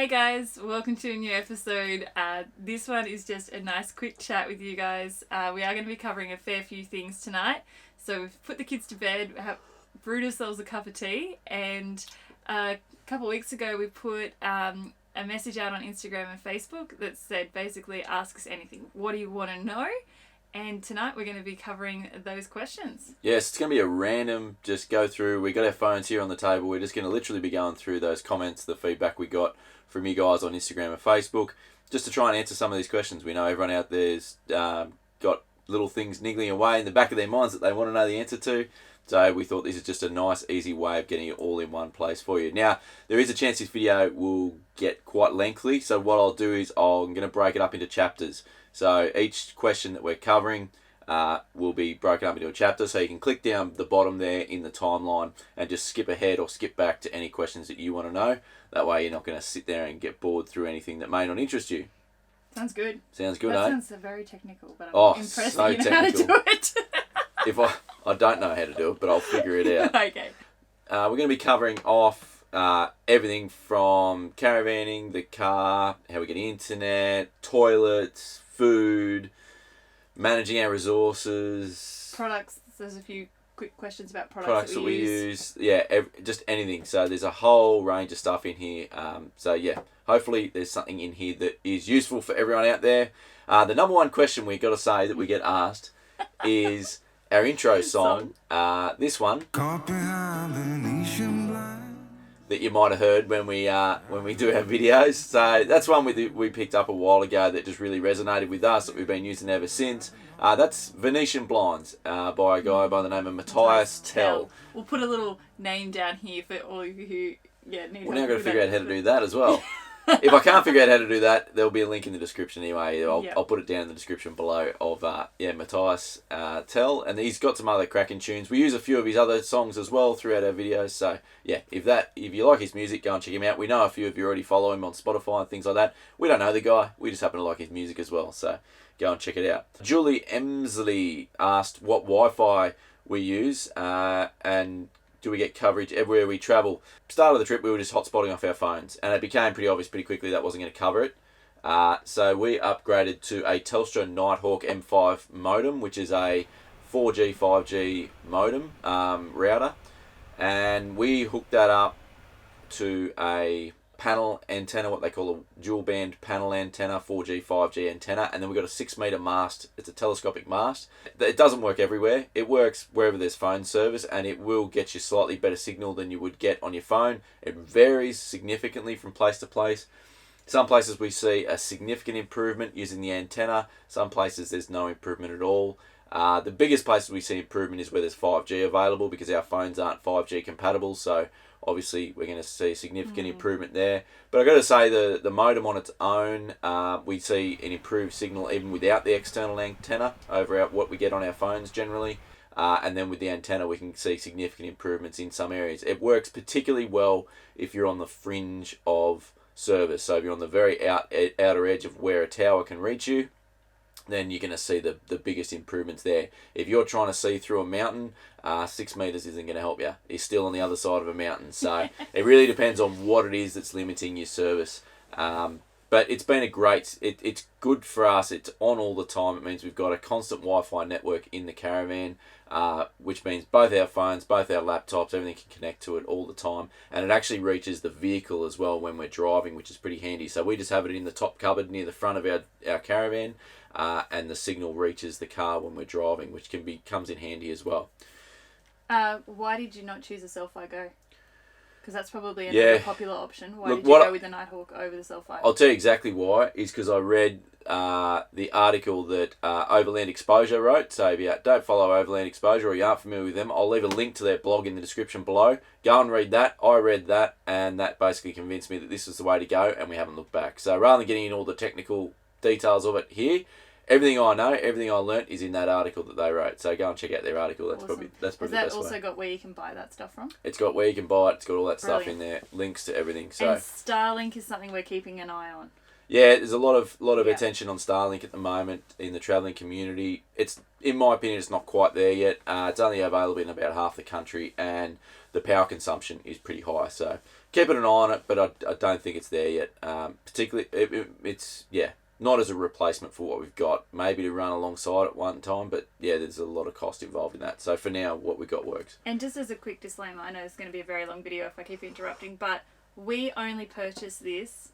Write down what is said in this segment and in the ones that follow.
Hey guys, welcome to a new episode. This one is just a nice quick chat with you guys. We are going to be covering a fair few things tonight. So we've put the kids to bed, brewed ourselves a cup of tea, and a couple of weeks ago we put a message out on Instagram and Facebook that said basically ask us anything. What do you want to know? And tonight we're going to be covering those questions. Yes, it's going to be a random, just go through. We got our phones here on the table. We're just going to literally be going through those comments, the feedback we got from you guys on Instagram and Facebook, just to try and answer some of these questions. We know everyone out there's got little things niggling away in the back of their minds that they want to know the answer to. So we thought this is just a nice, easy way of getting it all in one place for you. Now, there is a chance this video will get quite lengthy. So what I'll do is I'm going to break it up into chapters. So each question that we're covering will be broken up into a chapter. So you can click down the bottom there in the timeline and just skip ahead or skip back to any questions that you want to know. That way you're not going to sit there and get bored through anything that may not interest you. Sounds good. Sounds good, that eh? Sounds very technical, but I'm impressed so that you know how to do it. If I don't know how to do it, but I'll figure it out. Okay. We're going to be covering off everything from caravanning, the car, how we get internet, toilets, food, managing our resources. Products. There's a few quick questions about products that we use. Yeah, just anything. So there's a whole range of stuff in here. So yeah, hopefully there's something in here that is useful for everyone out there. The number one question we got to say that we get asked is our intro song. This one that you might have heard when we do our videos. So that's one we picked up a while ago that just really resonated with us, that we've been using ever since. That's Venetian Blinds by a guy by the name of Matthias Tell. We'll put a little name down here for all of you who need help. We're now going to figure out how to do that as well. If I can't figure out how to do that, there'll be a link in the description anyway. I'll put it down in the description below of Matthias Tell, and he's got some other cracking tunes. We use a few of his other songs as well throughout our videos. So yeah, if you like his music, go and check him out. We know a few of you already follow him on Spotify and things like that. We don't know the guy, we just happen to like his music as well. So go and check it out. Julie Emsley asked what Wi-Fi we use and do we get coverage everywhere we travel. Start of the trip, we were just hotspotting off our phones, and it became pretty obvious pretty quickly that wasn't going to cover it. So we upgraded to a Telstra Nighthawk M5 modem, which is a 4G, 5G modem router, and we hooked that up to a panel antenna, what they call a dual band panel antenna, 4G, 5G antenna, and then we've got a 6 metre mast. It's a telescopic mast. It doesn't work everywhere. It works wherever there's phone service, and it will get you slightly better signal than you would get on your phone. It varies significantly from place to place. Some places we see a significant improvement using the antenna. Some places there's no improvement at all. The biggest places we see improvement is where there's 5G available, because our phones aren't 5G compatible, so obviously we're going to see significant improvement there. But I've got to say the modem on its own, we see an improved signal even without the external antenna over what we get on our phones generally. And then with the antenna we can see significant improvements in some areas. It works particularly well if you're on the fringe of service. So if you're on the very outer edge of where a tower can reach you, then you're going to see the biggest improvements there. If you're trying to see through a mountain, 6 metres isn't going to help you. You're still on the other side of a mountain. So it really depends on what it is that's limiting your service. But it's been it's good for us. It's on all the time. It means we've got a constant Wi-Fi network in the caravan, which means both our phones, both our laptops, everything can connect to it all the time. And it actually reaches the vehicle as well when we're driving, which is pretty handy. So we just have it in the top cupboard near the front of our caravan, and the signal reaches the car when we're driving, which comes in handy as well. Why did you not choose a Selfie Go? Because that's probably another popular option. Why did you go with the Nighthawk over the Selfie? I'll tell you exactly why. Is because I read the article that Overland Exposure wrote. So if you don't follow Overland Exposure or you aren't familiar with them, I'll leave a link to their blog in the description below. Go and read that. I read that, and that basically convinced me that this is the way to go, and we haven't looked back. So rather than getting in all the technical details of it here, everything I know, everything I learnt is in that article that they wrote. So go and check out their article. That's awesome. That's probably Has the best that also way. got where you can buy that stuff from? It's got where you can buy it. It's got all that Brilliant. stuff in there. Links to everything. So and Starlink is something we're keeping an eye on. Yeah, there's a lot of attention on Starlink at the moment in the travelling community. It's, in my opinion, it's not quite there yet. It's only available in about half the country, and the power consumption is pretty high. So keeping an eye on it, but I don't think it's there yet. Particularly, it's not as a replacement for what we've got. Maybe to run alongside at one time, but yeah, there's a lot of cost involved in that. So for now, what we got works. And just as a quick disclaimer, I know it's going to be a very long video if I keep interrupting, but we only purchased this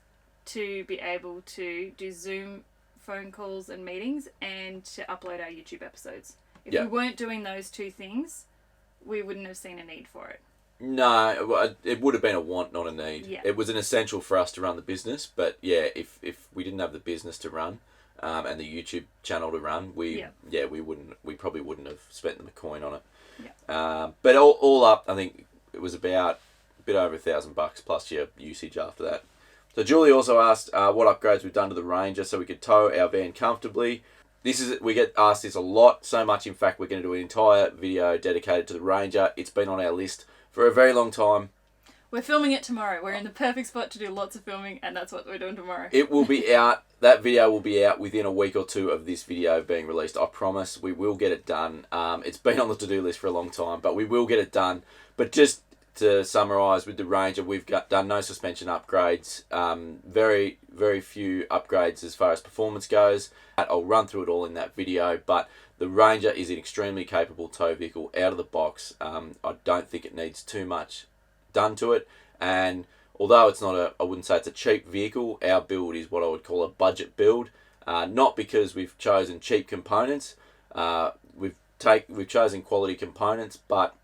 to be able to do Zoom phone calls and meetings and to upload our YouTube episodes. If we weren't doing those two things, we wouldn't have seen a need for it. No, it would have been a want, not a need. Yeah. It was an essential for us to run the business, but yeah, if we didn't have the business to run, and the YouTube channel to run, we probably wouldn't have spent the coin on it. Yeah. But all up, I think it was about a bit over $1,000 plus your usage after that. So Julie also asked what upgrades we've done to the Ranger so we could tow our van comfortably. We get asked this a lot, so much in fact we're going to do an entire video dedicated to the Ranger. It's been on our list for a very long time. We're filming it tomorrow. We're in the perfect spot to do lots of filming, and that's what we're doing tomorrow. It will be out. That video will be out within a week or two of this video being released. I promise we will get it done. It's been on the to-do list for a long time, but we will get it done. But just to summarise with the Ranger, we've done no suspension upgrades. Very, very few upgrades as far as performance goes. I'll run through it all in that video, but the Ranger is an extremely capable tow vehicle out of the box. I don't think it needs too much done to it, and although it's not I wouldn't say it's a cheap vehicle, our build is what I would call a budget build. Not because we've chosen cheap components, we've chosen quality components, but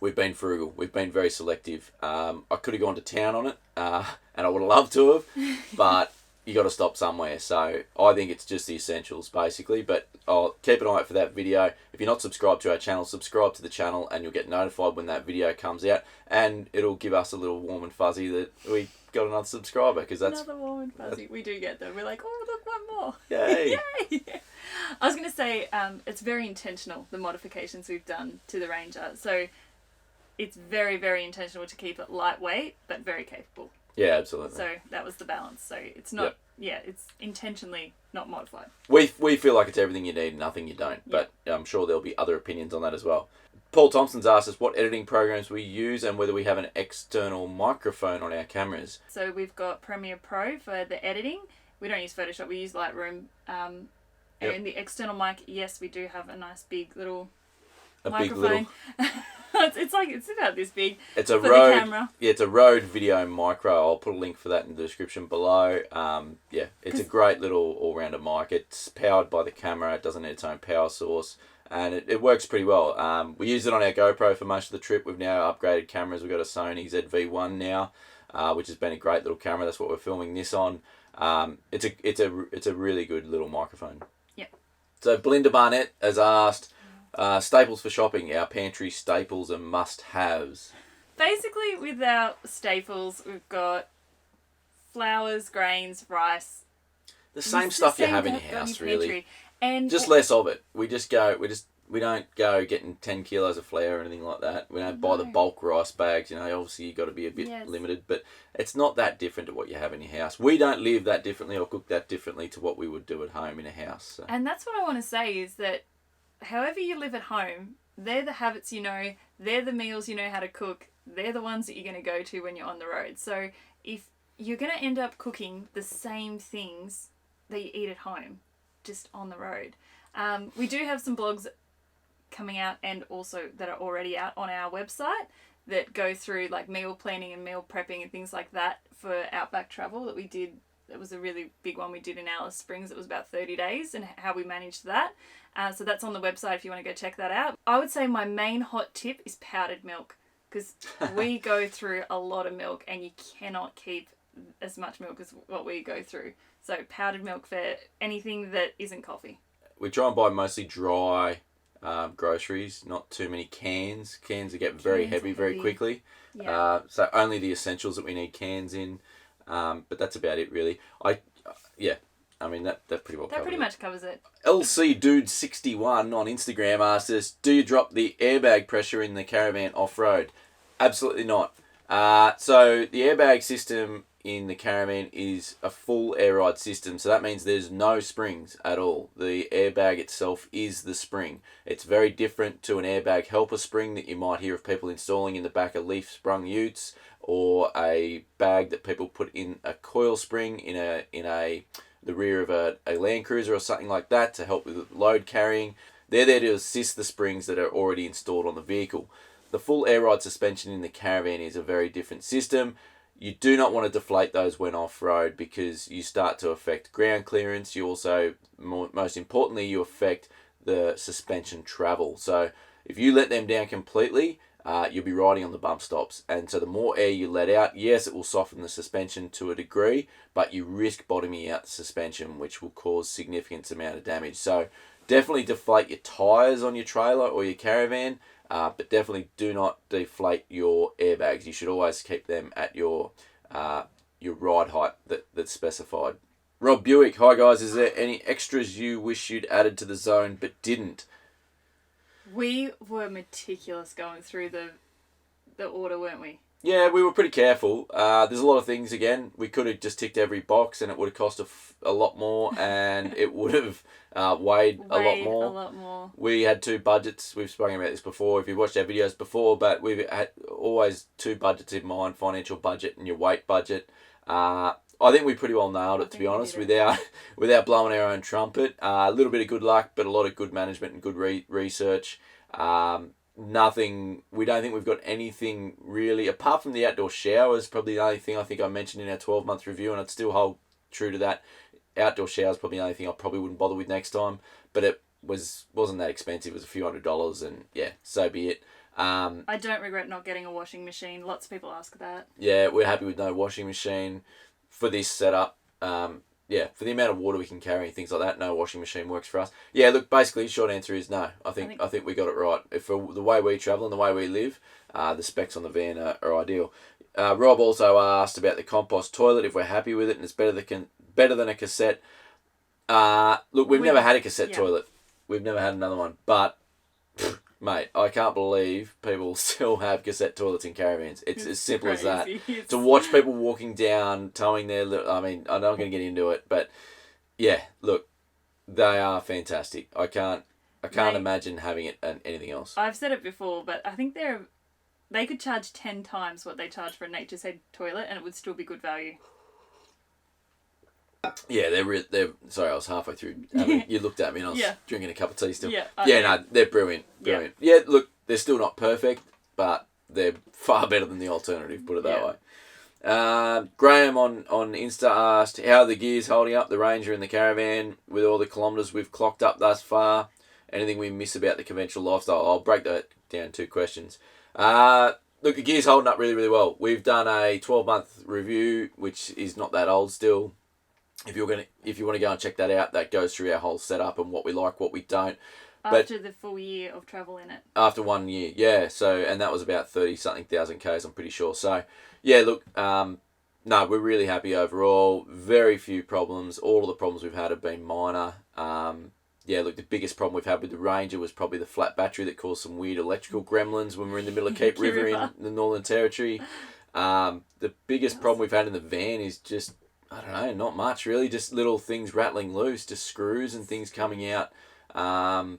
we've been frugal. We've been very selective. I could have gone to town on it, and I would have loved to have, but you got to stop somewhere. So I think it's just the essentials basically, but I'll keep an eye out for that video. If you're not subscribed to our channel, subscribe to the channel and you'll get notified when that video comes out, and it'll give us a little warm and fuzzy that we got another subscriber, because that's another warm and fuzzy. We do get them. We're like, oh look, one more. Yay. Yay. I was going to say it's very intentional, the modifications we've done to the Ranger. So it's very, very intentional to keep it lightweight but very capable. Yeah, absolutely. So that was the balance. So it's not, it's intentionally not modified. We feel like it's everything you need and nothing you don't, but I'm sure there'll be other opinions on that as well. Paul Thompson's asked us what editing programs we use and whether we have an external microphone on our cameras. So we've got Premiere Pro for the editing. We don't use Photoshop, we use Lightroom. And the external mic, yes, we do have a nice big little microphone. It's about this big. It's a for Rode the camera. Yeah, it's a Rode Video Micro. I'll put a link for that in the description below. It's a great little all-rounder mic. It's powered by the camera. It doesn't need its own power source, and it works pretty well. We used it on our GoPro for most of the trip. We've now upgraded cameras. We've got a Sony ZV-E10 now, which has been a great little camera. That's what we're filming this on. It's a really good little microphone. Yep. So Belinda Barnett has asked. Staples for shopping, our pantry staples and must-haves. Basically, with our staples, we've got flours, grains, rice. The same stuff you have in your house, really. And just less of it. We don't go getting 10 kilos of flour or anything like that. We don't buy the bulk rice bags. Obviously you've got to be a bit limited, but it's not that different to what you have in your house. We don't live that differently or cook that differently to what we would do at home in a house. So. And that's what I want to say is that however you live at home, they're the habits you know, they're the meals you know how to cook, they're the ones that you're going to go to when you're on the road. So if you're going to end up cooking the same things that you eat at home, just on the road. We do have some blogs coming out and also that are already out on our website that go through like meal planning and meal prepping and things like that for outback travel that we did. It was a really big one we did in Alice Springs. It was about 30 days and how we managed that. So that's on the website if you want to go check that out. I would say my main hot tip is powdered milk, because we go through a lot of milk and you cannot keep as much milk as what we go through. So powdered milk for anything that isn't coffee. We try and buy mostly dry groceries, not too many cans. Cans get very heavy very quickly. Yeah. So only the essentials that we need cans in. But that's about it, really. That pretty well covers it. That pretty much covers it. LC Dude 61 on Instagram asked us, do you drop the airbag pressure in the Caravan off-road? Absolutely not. So the airbag system in the Caravan is a full air ride system. So that means there's no springs at all. The airbag itself is the spring. It's very different to an airbag helper spring that you might hear of people installing in the back of leaf sprung utes, or a bag that people put in a coil spring in the rear of a Land Cruiser or something like that to help with load carrying. They're there to assist the springs that are already installed on the vehicle. The full air ride suspension in the Caravan is a very different system. You do not want to deflate those when off-road because you start to affect ground clearance. You also, most importantly, you affect the suspension travel. So if you let them down completely, you'll be riding on the bump stops. And so the more air you let out, yes, it will soften the suspension to a degree, but you risk bottoming out the suspension, which will cause significant amount of damage. So definitely deflate your tyres on your trailer or your Caravan, but definitely do not deflate your airbags. You should always keep them at your ride height that's specified. Rob Buick, hi guys, is there any extras you wish you'd added to the zone but didn't? We were meticulous going through the order, weren't we? Yeah, we were pretty careful. There's a lot of things, again, we could have just ticked every box and it would have cost a lot more and it would have weighed a lot more. We had two budgets. We've spoken about this before if you've watched our videos before, but we've had always two budgets in mind, financial budget and your weight budget. I think we pretty well nailed it, to be honest, without blowing our own trumpet. A little bit of good luck, but a lot of good management and good research. We don't think we've got anything really, apart from the outdoor showers, probably the only thing I think I mentioned in our 12-month review, and I'd still hold true to that. Outdoor showers probably the only thing I probably wouldn't bother with next time, but it wasn't that expensive. It was a few $100s, and yeah, so be it. I don't regret not getting a washing machine. Lots of people ask that. Yeah, we're happy with no washing machine for this setup. For the amount of water we can carry and things like that, no washing machine works for us. Yeah, look, basically, short answer is no. I think we got it right. For the way we travel and the way we live, the specs on the van are ideal. Rob also asked about the compost toilet, if we're happy with it, and it's better than a cassette. Look, we've never had a cassette toilet. We've never had another one, but mate, I can't believe people still have cassette toilets in Caravans. It's as simple as that. To watch people walking down, towing their... I mean, I'm not going to get into it, but yeah, look, they are fantastic. I can't imagine having it and anything else. I've said it before, but I think they could charge 10 times what they charge for a Nature's Head toilet and it would still be good value. Yeah, they're sorry, I was halfway through. You looked at me and I was drinking a cup of tea still. No, they're brilliant. Yeah, look, they're still not perfect, but they're far better than the alternative, put it that way. Graham on Insta asked, how are the gears holding up, the Ranger and the Caravan, with all the kilometres we've clocked up thus far? Anything we miss about the conventional lifestyle? I'll break that down, 2 questions. Look, the gear's holding up really, really well. We've done a 12-month review, which is not that old still. If you want to go and check that out, that goes through our whole setup and what we like, what we don't. After the full year of travel in it. After 1 year, yeah. So, and that was about 30-something thousand Ks, I'm pretty sure. So, yeah, look, no, we're really happy overall. Very few problems. All of the problems we've had have been minor. Look, the biggest problem we've had with the Ranger was probably the flat battery that caused some weird electrical gremlins when we were in the middle of Cape River in the Northern Territory. The biggest problem we've had in the van is just, I don't know, not much really, just little things rattling loose, just screws and things coming out. Apart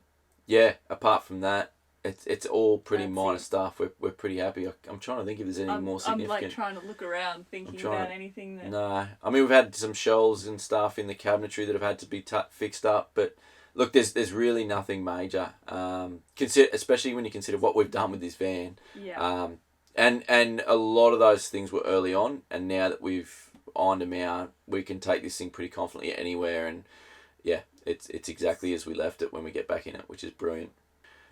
from that, it's all pretty minor stuff. We're pretty happy. I'm trying to think if there's any more significant. I'm like trying to look around thinking about anything that... No. I mean, we've had some shelves and stuff in the cabinetry that have had to be fixed up, but look, there's really nothing major. Especially when you consider what we've done with this van. Yeah. And a lot of those things were early on, and now that we've ironed them out, we can take this thing pretty confidently anywhere, and yeah, it's exactly as we left it when we get back in it, which is brilliant.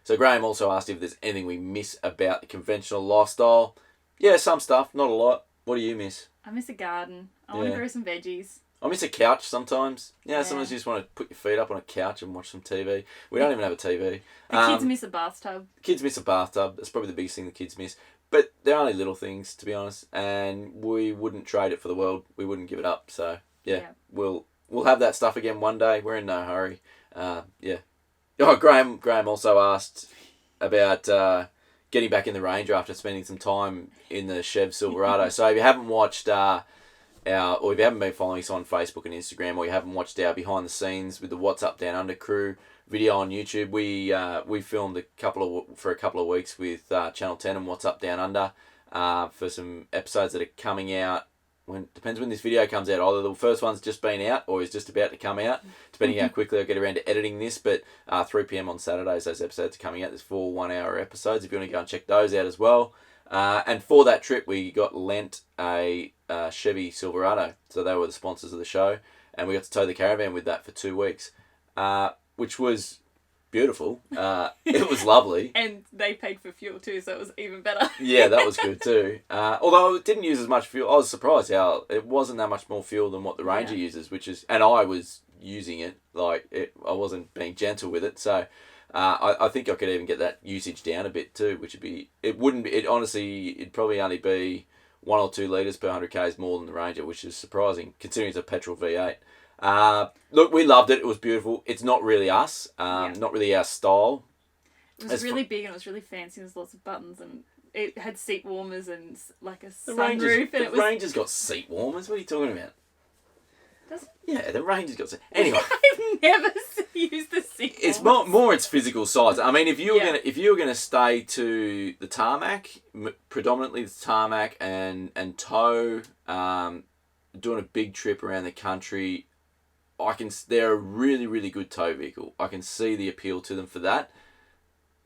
So Graham also asked if there's anything we miss about the conventional lifestyle. Yeah, some stuff, not a lot. What do you miss? I miss a garden. I want to grow some veggies. I miss a couch sometimes. Sometimes you just want to put your feet up on a couch and watch some TV. We don't even have a TV. The kids miss a bathtub. Kids miss a bathtub. That's probably the biggest thing the kids miss. But they're only little things, to be honest, and we wouldn't trade it for the world. We wouldn't give it up. So we'll have that stuff again one day. We're in no hurry. Oh, Graham also asked about getting back in the Ranger after spending some time in the Chev Silverado. So if you haven't watched our or if you haven't been following us on Facebook and Instagram, or you haven't watched our behind the scenes with the What's Up Down Under crew video on YouTube, we filmed for a couple of weeks with Channel 10 and What's Up Down Under for some episodes that are coming out. Depends when this video comes out. Either the first one's just been out or is just about to come out, depending how quickly I get around to editing this. But 3 p.m. on Saturdays, those episodes are coming out. There's 4 1-hour episodes if you want to go and check those out as well. And for that trip, we got lent a Chevy Silverado. So they were the sponsors of the show. And we got to tow the Caravan with that for 2 weeks, which was beautiful. It was lovely. And they paid for fuel too, so it was even better. Yeah, that was good too. Although it didn't use as much fuel. I was surprised how it wasn't that much more fuel than what the Ranger uses, and I was using it. I wasn't being gentle with it. So I think I could even get that usage down a bit too, which would be, honestly, it'd probably only be 1 or 2 litres per 100 k's more than the Ranger, which is surprising considering it's a petrol V8. Look, we loved it. It was beautiful. It's not really us. Not really our style. It was really big and it was really fancy. There's lots of buttons and it had seat warmers and like a the sunroof. Ranger's got seat warmers. What are you talking about? Does it? Yeah, the Ranger's got seat. Anyway, I've never used the seat warmers. It's more its physical size. I mean, if you were gonna stay to the tarmac, predominantly the tarmac and tow, doing a big trip around the country. They're a really, really good tow vehicle. I can see the appeal to them for that.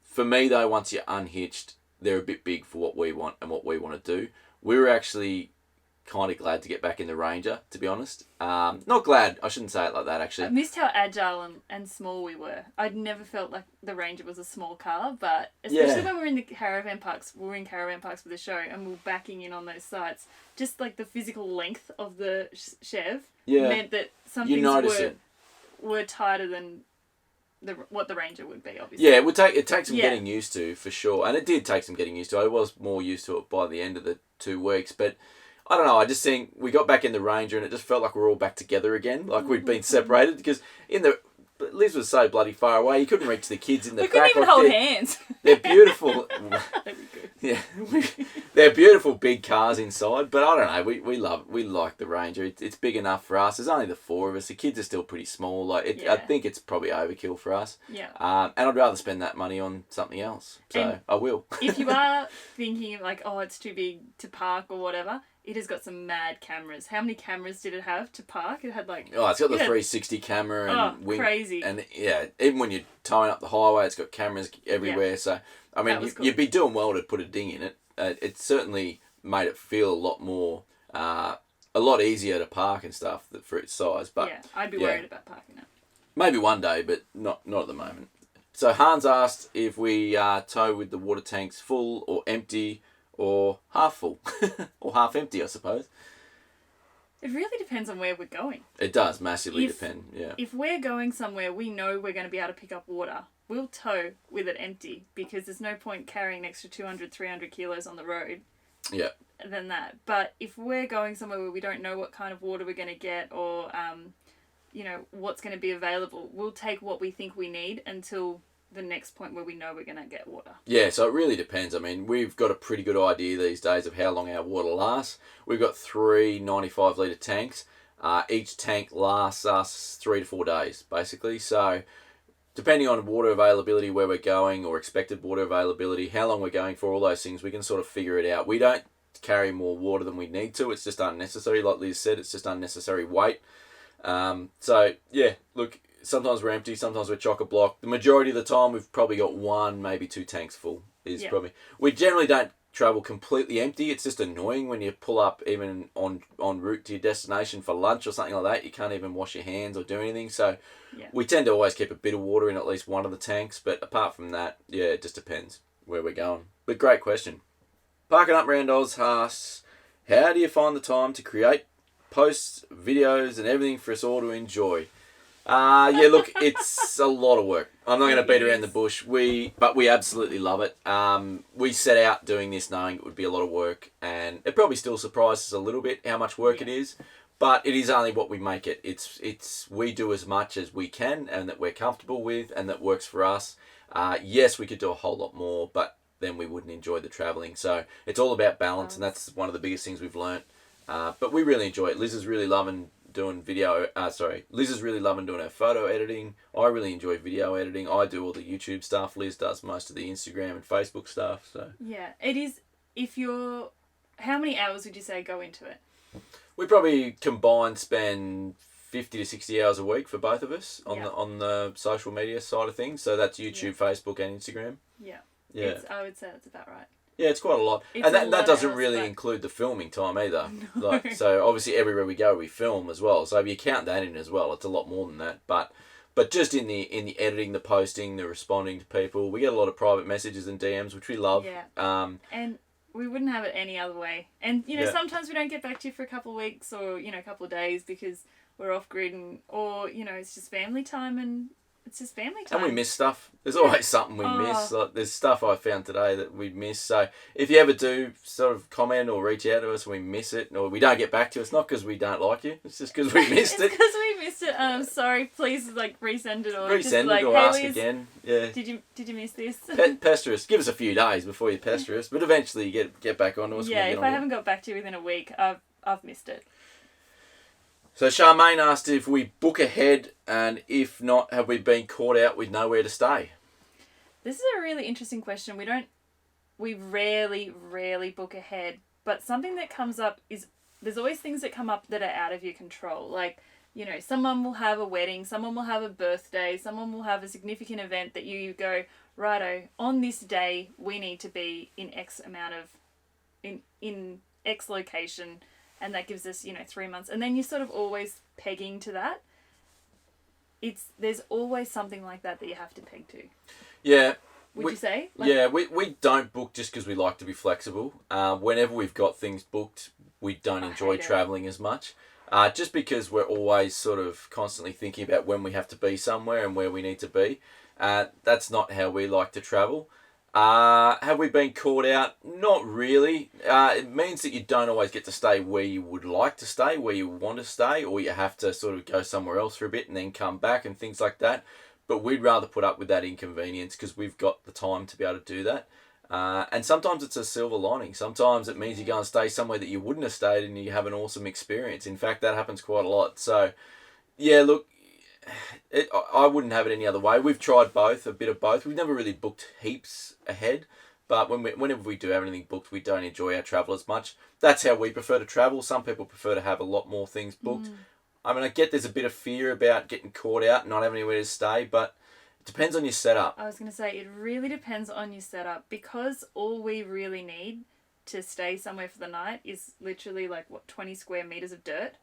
For me, though, once you're unhitched, they're a bit big for what we want and what we want to do. We were actually kind of glad to get back in the Ranger, to be honest. Not glad. I shouldn't say it like that, actually. I missed how agile and small we were. I'd never felt like the Ranger was a small car, but especially when we were in the caravan parks, we were in caravan parks for the show and we were backing in on those sites. Just like the physical length of the Chev meant that some things were tighter than what the Ranger would be, obviously. Yeah, it takes some getting used to, for sure. And it did take some getting used to. I was more used to it by the end of the 2 weeks, but I don't know, I just think we got back in the Ranger and it just felt like we were all back togetger again, like we'd been separated, because Liz was so bloody far away, you couldn't reach the kids in the back. We couldn't even hold hands. They're beautiful. That'd be good. Yeah, they're beautiful big cars inside, but I don't know, we like the Ranger. It's big enough for us. There's only the 4 of us. The kids are still pretty small. I think it's probably overkill for us. Yeah. And I'd rather spend that money on something else. So I will. If you are thinking like, oh, it's too big to park or whatever, it has got some mad cameras. How many cameras did it have to park? It had it's got the 360 camera and crazy. And even when you're towing up the highway, it's got cameras everywhere. Yeah. So I mean, you'd be doing well to put a ding in it. It certainly made it feel a lot more, a lot easier to park and stuff for its size. But I'd be worried about parking it. Maybe one day, but not at the moment. So Hans asked if we tow with the water tanks full or empty, or half full, or half empty, I suppose. It really depends on where we're going. It does massively depend, yeah. If we're going somewhere we know we're going to be able to pick up water, we'll tow with it empty, because there's no point carrying an extra 200, 300 kilos on the road than that. But if we're going somewhere where we don't know what kind of water we're going to get, or, what's going to be available, we'll take what we think we need until the next point where we know we're going to get water. Yeah, so it really depends. I mean, we've got a pretty good idea these days of how long our water lasts. We've got 3 95 litre tanks. Each tank lasts us 3 to 4 days, basically. So depending on water availability, where we're going, or expected water availability, how long we're going for, all those things, we can sort of figure it out. We don't carry more water than we need to. It's just unnecessary. Like Liz said, it's just unnecessary weight. Look, sometimes we're empty, sometimes we're chock-a-block. The majority of the time, we've probably got 1, maybe 2 tanks full. Probably. We generally don't travel completely empty. It's just annoying when you pull up even on route to your destination for lunch or something like that. You can't even wash your hands or do anything. So we tend to always keep a bit of water in at least one of the tanks. But apart from that, it just depends where we're going. But great question. Parking Up Randos asks, how do you find the time to create posts, videos, and everything for us all to enjoy? Look, it's a lot of work. I'm not going to beat around the bush. But we absolutely love it. We set out doing this knowing it would be a lot of work, and it probably still surprises us a little bit how much work it is. But it is only what we make it. We do as much as we can, and that we're comfortable with, and that works for us. Yes, we could do a whole lot more, but then we wouldn't enjoy the travelling. So it's all about balance, and that's one of the biggest things we've learnt But we really enjoy it. Liz is really loving doing Liz is really loving doing her photo editing. I really enjoy video editing. I do all the YouTube stuff. Liz does most of the Instagram and Facebook stuff. So yeah, it is. How many hours would you say go into it? We probably combined spend 50 to 60 hours a week for both of us on the social media side of things. So that's YouTube, Facebook, and Instagram. Yeah. I would say that's about right. Yeah, it's quite a lot. And that doesn't really include the filming time either. No. So obviously everywhere we go we film as well. So if you count that in as well, it's a lot more than that. But just in the editing, the posting, the responding to people, we get a lot of private messages and DMs, which we love. Yeah. And we wouldn't have it any other way. And sometimes we don't get back to you for a couple of weeks or a couple of days because we're off grid or it's just family time and it's just family time. And we miss stuff. There's always something we miss. Like there's stuff I found today that we miss. So if you ever do sort of comment or reach out to us and we miss it or we don't get back to you, it's not because we don't like you. It's just because we missed it. It's because we missed it. Sorry, please resend it or ask again. Yeah. Did you miss this? Pester us. Give us a few days before you pester us, but eventually you get back on to us. Yeah, if I haven't got back to you within a week, I've missed it. So Charmaine asked if we book ahead, and if not, have we been caught out with nowhere to stay? This is a really interesting question. We rarely book ahead, but something that comes up is there's always things that come up that are out of your control. Like, someone will have a wedding, someone will have a birthday, someone will have a significant event that you go, righto, on this day we need to be in X amount of, in X location. And that gives us, 3 months. And then you're sort of always pegging to that. There's always something like that you have to peg to. Yeah. Would you say? We don't book just because we like to be flexible. Whenever we've got things booked, we don't enjoy travelling as much. Just because we're always sort of constantly thinking about when we have to be somewhere and where we need to be. That's not how we like to travel. Have we been caught out? Not really. It means that you don't always get to stay where you would like to stay, where you want to stay, or you have to sort of go somewhere else for a bit and then come back and things like that. But we'd rather put up with that inconvenience because we've got the time to be able to do that. And sometimes it's a silver lining. Sometimes it means you go and stay somewhere that you wouldn't have stayed and you have an awesome experience. In fact, that happens quite a lot. So, yeah, look, I wouldn't have it any other way. We've tried both, a bit of both. We've never really booked heaps ahead, but whenever we do have anything booked, we don't enjoy our travel as much. That's how we prefer to travel. Some people prefer to have a lot more things booked. I mean, I get there's a bit of fear about getting caught out and not having anywhere to stay, but it depends on your setup. I was going to say, it really depends on your setup because all we really need to stay somewhere for the night is literally 20 square meters of dirt.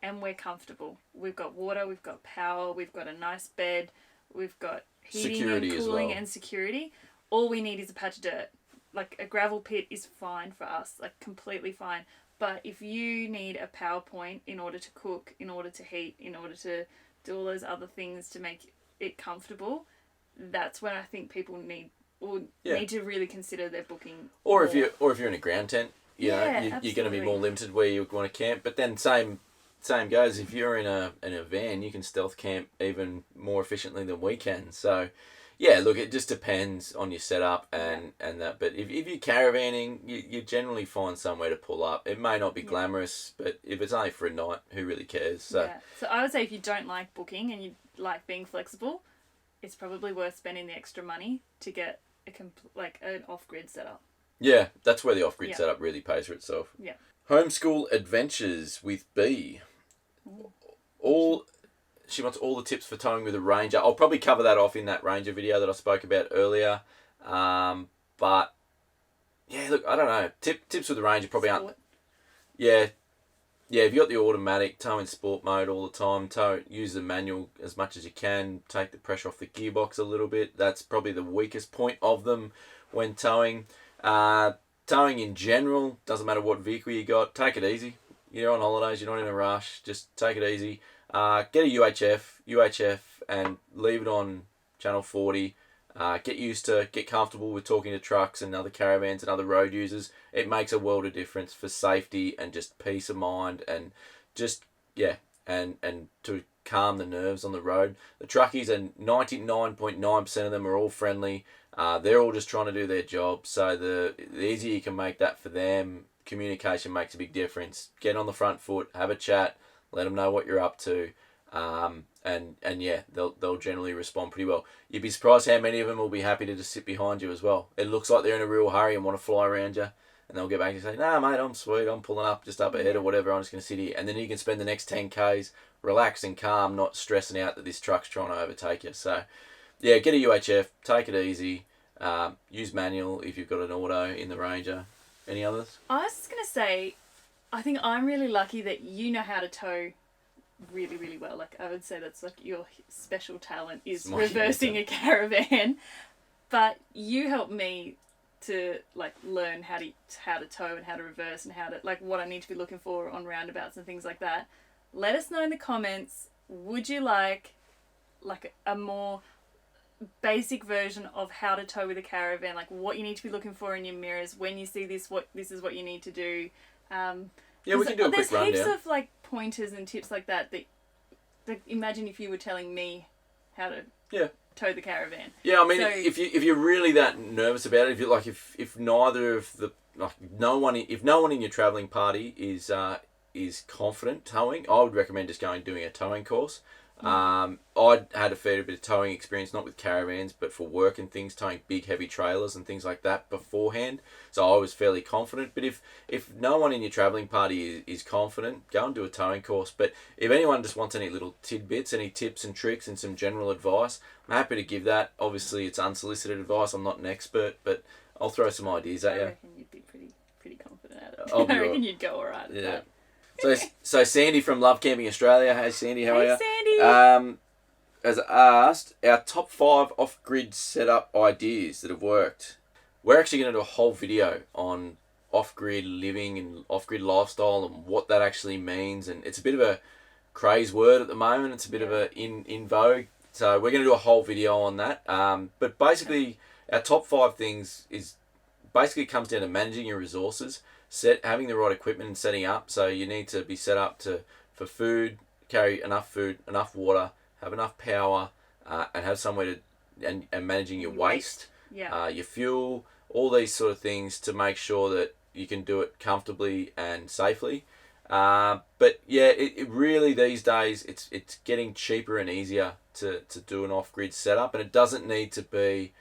And we're comfortable. We've got water, we've got power, we've got a nice bed, we've got heating security and cooling and security. All we need is a patch of dirt. Like a gravel pit is fine for us, completely fine. But if you need a power point in order to cook, in order to heat, in order to do all those other things to make it comfortable, that's when I think people need to really consider their booking. Or if you're in a ground tent, you're going to be more limited where you want to camp. But then same goes if you're in a van, you can stealth camp even more efficiently than we can. So, yeah, look, it just depends on your setup and that. But if you're caravanning, you generally find somewhere to pull up. It may not be glamorous, but if it's only for a night, who really cares? So I would say if you don't like booking and you like being flexible, it's probably worth spending the extra money to get an off-grid setup. Yeah, that's where the off-grid setup really pays for itself. Yeah. Homeschool adventures with B. She wants all the tips for towing with a Ranger. I'll probably cover that off in that Ranger video that I spoke about earlier. But yeah, look, I don't know. Tips with the Ranger probably aren't. Yeah. If you got the automatic, tow in sport mode all the time. Use the manual as much as you can. Take the pressure off the gearbox a little bit. That's probably the weakest point of them when towing. Towing in general, doesn't matter what vehicle you got. Take it easy. You're on holidays, you're not in a rush, just take it easy. Get a UHF and leave it on channel 40. Get comfortable with talking to trucks and other caravans and other road users. It makes a world of difference for safety and just peace of mind and just, and to calm the nerves on the road. The truckies, and 99.9% of them are all friendly. They're all just trying to do their job. So the easier you can make that for them, communication makes a big difference. Get on the front foot, have a chat, let them know what you're up to, and yeah, they'll generally respond pretty well. You'd be surprised how many of them will be happy to just sit behind you as well. It looks like they're in a real hurry and want to fly around you, and they'll get back and say, "Nah, mate, I'm sweet. I'm pulling up just up ahead or whatever. I'm just going to sit here." And then you can spend the next 10Ks relaxed and calm, not stressing out that this truck's trying to overtake you. So, yeah, get a UHF, take it easy, use manual if you've got an auto in the Ranger. Any others? I was just going to say, I think I'm really lucky that you know how to tow really, really well. Like, I would say that's like your special talent is reversing a Caravan. But you helped me to like learn how to tow and how to reverse and how to like what I need to be looking for on roundabouts and things like that. Let us know in the comments, would you like a more basic version of how to tow with a Caravan, like what you need to be looking for in your mirrors when you see this, this is what you need to do. Yeah, we can do a quick rundown. There's heaps of like pointers and tips like that imagine if you were telling me how to tow the Caravan. Yeah, I mean, so, if you're really that nervous about it, if neither of the no one in your travelling party is confident towing, I would recommend just going and doing a towing course. I'd had a fair bit of towing experience, not with Caravans, but for work and things, towing big heavy trailers and things like that beforehand. So I was fairly confident. But if no one in your travelling party is confident, go and do a towing course. But if anyone just wants any little tidbits, any tips and tricks and some general advice, I'm happy to give that. Obviously, it's unsolicited advice. I'm not an expert, but I'll throw some ideas at you. I reckon you'd be pretty confident at it. I reckon you'd go all right at that. So Sandy from Love Camping Australia. Hey Sandy, how are you? Sandy. Has asked our top 5 off-grid setup ideas that have worked. We're actually going to do a whole video on off-grid living and off-grid lifestyle and what that actually means. And it's a bit of a craze word at the moment. It's a bit of a in vogue. So we're going to do a whole video on that. But basically, our top 5 things basically comes down to managing your resources. Having the right equipment and setting up. So you need to be set up for food, carry enough food, enough water, have enough power, and have somewhere to and managing your waste, your fuel, all these sort of things to make sure that you can do it comfortably and safely. But yeah, it really these days it's getting cheaper and easier to do an off-grid setup, and it doesn't need to be.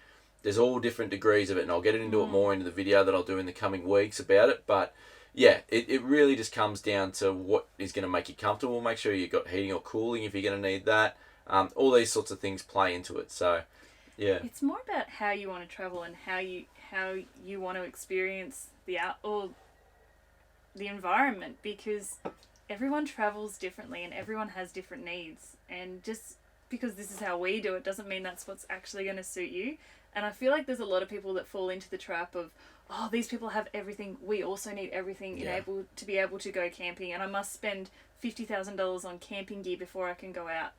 There's all different degrees of it, and I'll get into it more into the video that I'll do in the coming weeks about it. But yeah, it really just comes down to what is going to make you comfortable. Make sure you've got heating or cooling if you're going to need that. All these sorts of things play into it. So yeah, it's more about how you want to travel and how you want to experience the environment, because everyone travels differently and everyone has different needs. And just because this is how we do it doesn't mean that's what's actually going to suit you. And I feel like there's a lot of people that fall into the trap of, oh, these people have everything. We also need everything to be able to go camping. And I must spend $50,000 on camping gear before I can go out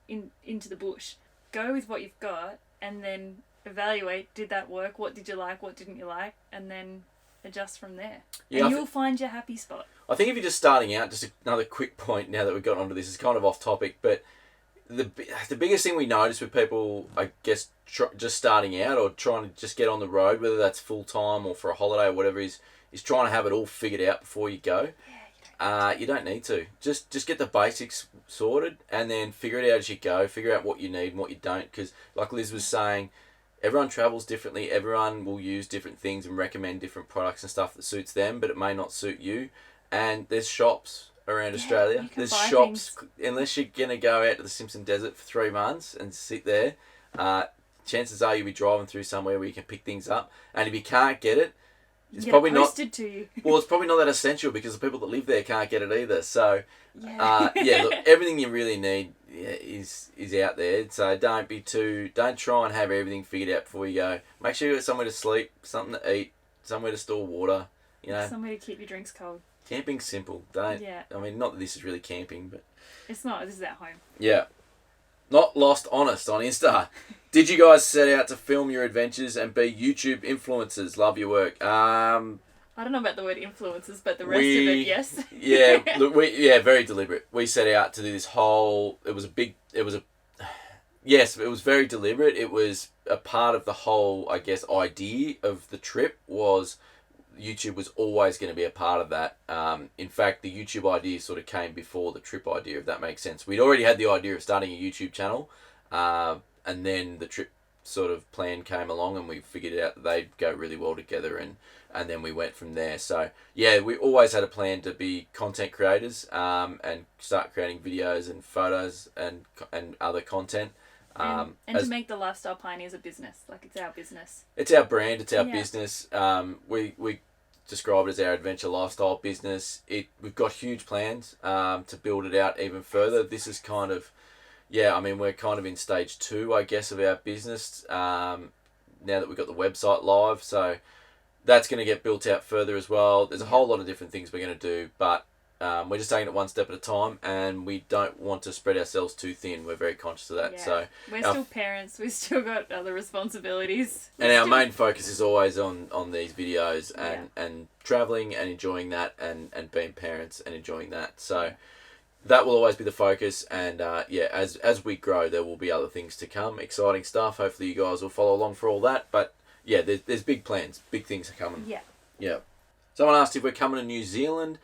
into the bush. Go with what you've got and then evaluate, did that work? What did you like? What didn't you like? And then adjust from there. Yeah, and you'll find your happy spot. I think if you're just starting out, just another quick point now that we've got onto this, is kind of off topic, but the biggest thing we notice with people, I guess, just starting out or trying to just get on the road, whether that's full time or for a holiday or whatever, is trying to have it all figured out before you go. You don't need to. Just get the basics sorted and then figure it out as you go. Figure out what you need and what you don't. Because like Liz was saying, everyone travels differently. Everyone will use different things and recommend different products and stuff that suits them, but it may not suit you. And there's shops around Australia. There's shops, unless you're going to go out to the Simpson Desert for 3 months and sit there, chances are you'll be driving through somewhere where you can pick things up. And if you can't get it, it's probably not to you. Well, it's probably not that essential because the people that live there can't get it either. So, look, everything you really need is out there. So don't try and have everything figured out before you go. Make sure you got somewhere to sleep, something to eat, somewhere to store water. Somewhere to keep your drinks cold. Camping's simple. I mean, not that this is really camping, but it's not. This is at home. Yeah. Not Lost Honest on Insta. Did you guys set out to film your adventures and be YouTube influencers? Love your work. I don't know about the word influencers, but the rest of it, yes. Very deliberate. We set out to do this whole. Yes, it was very deliberate. It was a part of the whole, I guess, idea of the trip was YouTube was always going to be a part of that. In fact, the YouTube idea sort of came before the trip idea, if that makes sense. We'd already had the idea of starting a YouTube channel, and then the trip sort of plan came along, and we figured out that they'd go really well together, and then we went from there. So yeah, we always had a plan to be content creators, and start creating videos and photos and other content. And to make the Lifestyle Pioneers a business, like it's our business. It's our brand, it's our business. We describe it as our adventure lifestyle business. We've got huge plans to build it out even further. This is kind of, we're kind of in stage 2, I guess, of our business now that we've got the website live. So that's going to get built out further as well. There's a whole lot of different things we're going to do, but we're just taking it one step at a time, and we don't want to spread ourselves too thin. We're very conscious of that. Yeah. So we're still parents. We've still got other responsibilities. And our main focus is always on these videos and traveling and enjoying that, and being parents and enjoying that. So that will always be the focus. And as we grow, there will be other things to come, exciting stuff. Hopefully you guys will follow along for all that. But yeah, there's big plans. Big things are coming. Yeah. Someone asked if we're coming to New Zealand.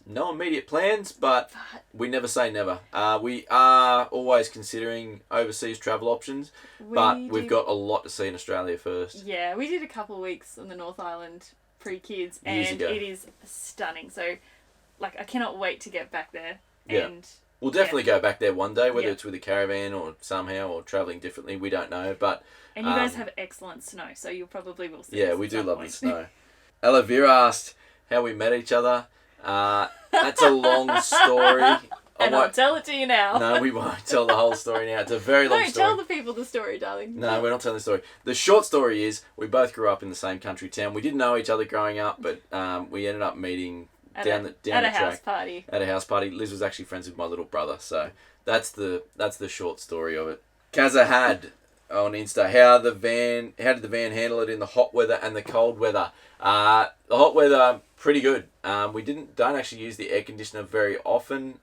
No immediate plans, but we never say never. We are always considering overseas travel options, but we've got a lot to see in Australia first. Yeah, we did a couple of weeks on the North Island pre-kids, and it is stunning. So, like, I cannot wait to get back there. Yeah. And we'll definitely go back there one day, whether it's with a caravan or somehow, or travelling differently, we don't know. But and you guys have excellent snow, so you probably will see. Yeah, we do love the snow. Ella Vera asked how we met each other. That's a long story. And I'll tell it to you now. No, we won't tell the whole story now. It's a very long story. Don't tell the people the story, darling. No, we're not telling the story. The short story is we both grew up in the same country town. We didn't know each other growing up, but we ended up meeting down the track. At a house party. Liz was actually friends with my little brother, so that's the short story of it. Kaza had on Insta, how did the van handle it in the hot weather and the cold weather? The hot weather, pretty good. We don't actually use the air conditioner very often.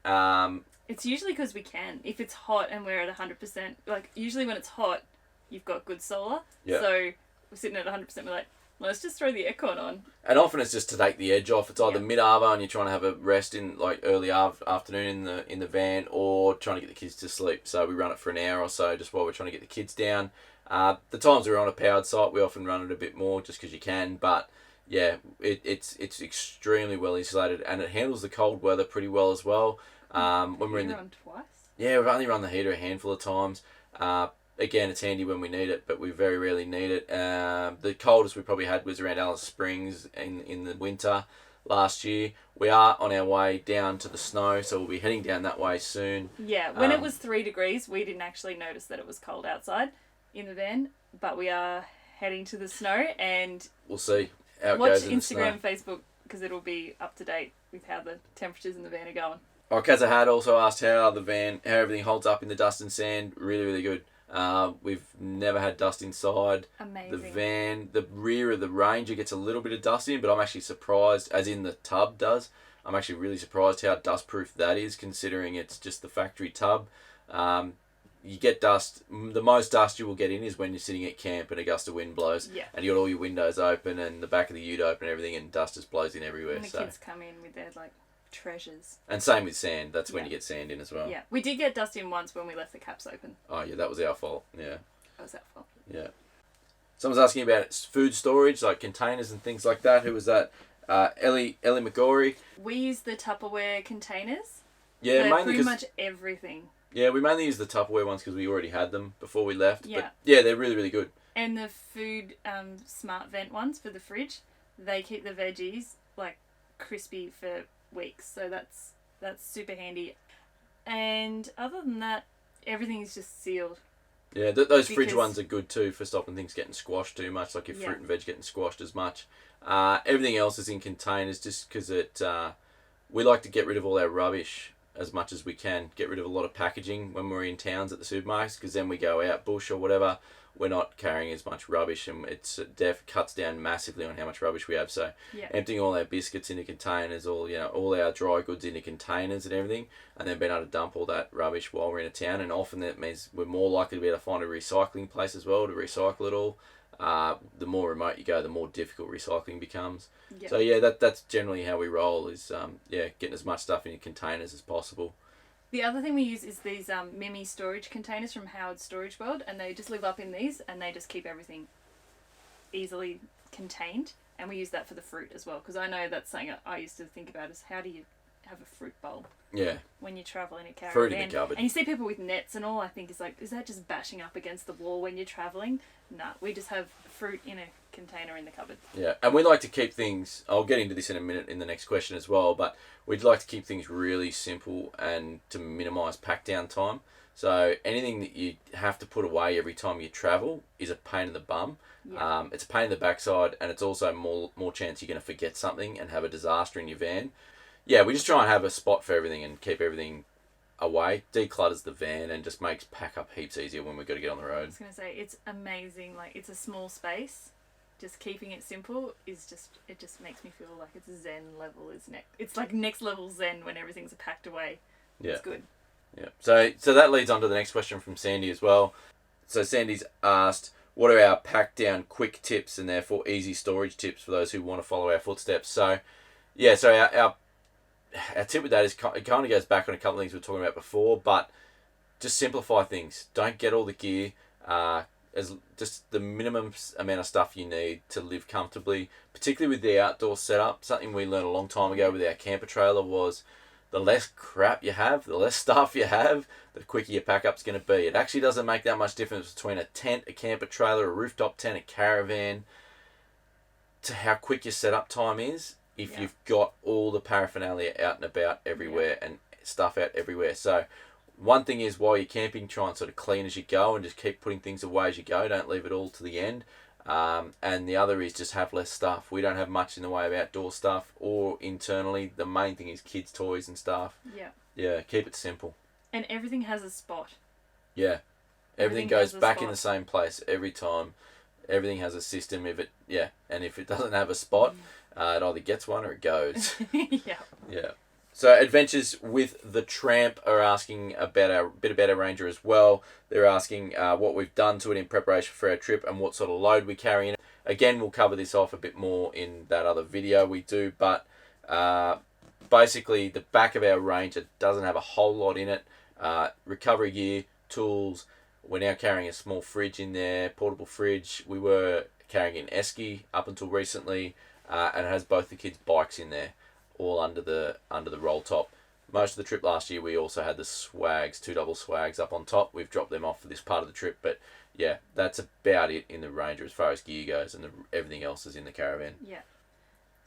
It's usually because we can. If it's hot and we're at 100%, like usually when it's hot, you've got good solar. Yeah. So we're sitting at 100%. We're like, let's just throw the aircon on. And often it's just to take the edge off. It's either mid-arvo and you're trying to have a rest in like early afternoon in the van, or trying to get the kids to sleep. So we run it for an hour or so just while we're trying to get the kids down. The times we're on a powered site, we often run it a bit more just because you can. But yeah, it's extremely well insulated, and it handles the cold weather pretty well as well. When we're run twice? Yeah, we've only run the heater a handful of times. Again, it's handy when we need it, but we very rarely need it. The coldest we probably had was around Alice Springs in the winter last year. We are on our way down to the snow, so we'll be heading down that way soon. Yeah, when it was 3 degrees, we didn't actually notice that it was cold outside in the van, but we are heading to the snow, and we'll see how it goes in Instagram, the snow. Facebook, because it'll be up to date with how the temperatures in the van are going. Kaza had also asked how everything holds up in the dust and sand. Really, really good. We've never had dust inside. Amazing. The van, the rear of the Ranger gets a little bit of dust in, but I'm actually surprised, as in the tub does. I'm actually really surprised how dust-proof that is, considering it's just the factory tub. You get dust. The most dust you will get in is when you're sitting at camp and a gust of wind blows, and you got all your windows open and the back of the ute open and everything, and dust just blows in everywhere. And the kids come in with their treasures. And same with sand. That's when you get sand in as well. Yeah, we did get dust in once when we left the caps open. Oh yeah, that was our fault. Yeah. That was our fault. Yeah. Someone's asking about food storage, like containers and things like that. Who was that? Ellie McGorry. We use the Tupperware containers. Yeah, mainly pretty much everything. Yeah, we mainly use the Tupperware ones because we already had them before we left. Yeah. But yeah, they're really, really good. And the food smart vent ones for the fridge, they keep the veggies crispy for weeks. So that's super handy. And other than that, everything is just sealed. Yeah, those fridge ones are good too for stopping things getting squashed too much, like your fruit and veg getting squashed as much. Everything else is in containers just because we like to get rid of all our rubbish as much as we can. Get rid of a lot of packaging when we're in towns at the supermarkets, because then we go out bush or whatever, we're not carrying as much rubbish, and it cuts down massively on how much rubbish we have. So emptying all our biscuits into containers, all our dry goods into containers and everything, and then being able to dump all that rubbish while we're in a town. And often that means we're more likely to be able to find a recycling place as well to recycle it all. the more remote you go, the more difficult recycling becomes. Yep. So yeah, that's generally how we roll. Is getting as much stuff in your containers as possible. The other thing we use is these Mimi storage containers from Howard's Storage World, and they just live up in these, and they just keep everything easily contained. And we use that for the fruit as well, because I know that's something I used to think about is how do you have a fruit bowl? Yeah. When you travel in a caravan. Fruit in the cupboard. And you see people with nets and all, I think is like, is that just bashing up against the wall when you're travelling? Nah, we just have fruit in a container in the cupboard. Yeah, and we like to keep things, I'll get into this in a minute in the next question as well, but we'd like to keep things really simple and to minimise pack down time. So anything that you have to put away every time you travel is a pain in the bum. Yeah. It's a pain in the backside, and it's also more chance you're going to forget something and have a disaster in your van. Yeah, we just try and have a spot for everything and keep everything away. Declutters the van and just makes pack up heaps easier when we've got to get on the road. I was going to say, it's amazing. Like, it's a small space. Just keeping it simple is it just makes me feel like it's zen level, isn't it? It's like next level zen when everything's packed away. Yeah. It's good. Yeah. So that leads on to the next question from Sandy as well. So Sandy's asked, what are our pack down quick tips and therefore easy storage tips for those who want to follow our footsteps? So, yeah, so our tip with that is it kind of goes back on a couple of things we were talking about before, but just simplify things. Don't get all the gear. As just the minimum amount of stuff you need to live comfortably, particularly with the outdoor setup. Something we learned a long time ago with our camper trailer was the less crap you have, the less stuff you have, the quicker your pack up's going to be. It actually doesn't make that much difference between a tent, a camper trailer, a rooftop tent, a caravan, to how quick your setup time is if you've got all the paraphernalia out and about everywhere and stuff out everywhere. So one thing is, while you're camping, try and sort of clean as you go and just keep putting things away as you go. Don't leave it all to the end. And the other is just have less stuff. We don't have much in the way of outdoor stuff or internally. The main thing is kids' toys and stuff. Yeah. Yeah, keep it simple. And everything has a spot. Yeah. Everything goes back in spot. the same place every time. Everything has a system. And if it doesn't have a spot, it either gets one or it goes. Yeah. Yeah. So Adventures with the Tramp are asking about our Ranger as well. They're asking what we've done to it in preparation for our trip and what sort of load we carry in it. Again, we'll cover this off a bit more in that other video we do, but basically the back of our Ranger doesn't have a whole lot in it. Recovery gear, tools. We're now carrying a small fridge in there, portable fridge. We were carrying an esky up until recently, and it has both the kids' bikes in there, all under the roll top. Most of the trip last year we also had the swags, 2 double swags up on top. We've dropped them off for this part of the trip, but yeah, that's about it in the Ranger as far as gear goes, and everything else is in the Caravan. Yeah.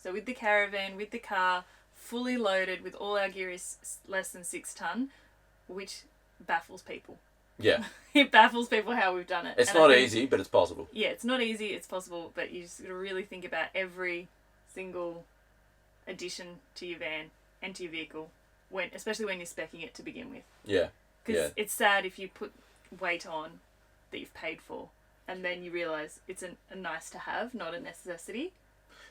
So with the Caravan, with the car, fully loaded with all our gear is less than 6 ton, which baffles people. Yeah. It baffles people how we've done it. It's not easy, but it's possible. Yeah, it's not easy, it's possible, but you just got to really think about every single addition to your van and to your vehicle, especially when you're speccing it to begin with. Yeah. Because it's sad if you put weight on that you've paid for, and then you realise it's a nice to have, not a necessity.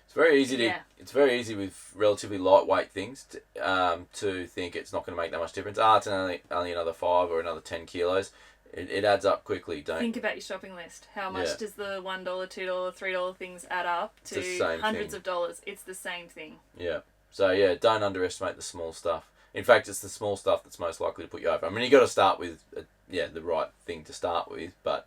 It's very easy It's very easy with relatively lightweight things to think it's not going to make that much difference. It's only another 5 or another 10 kilos. It adds up quickly. Think about your shopping list. How much does the $1, $2, $3 things add up to hundreds of dollars? It's the same thing. Yeah. So yeah, don't underestimate the small stuff. In fact, it's the small stuff that's most likely to put you over. I mean, you got to start with the right thing to start with, but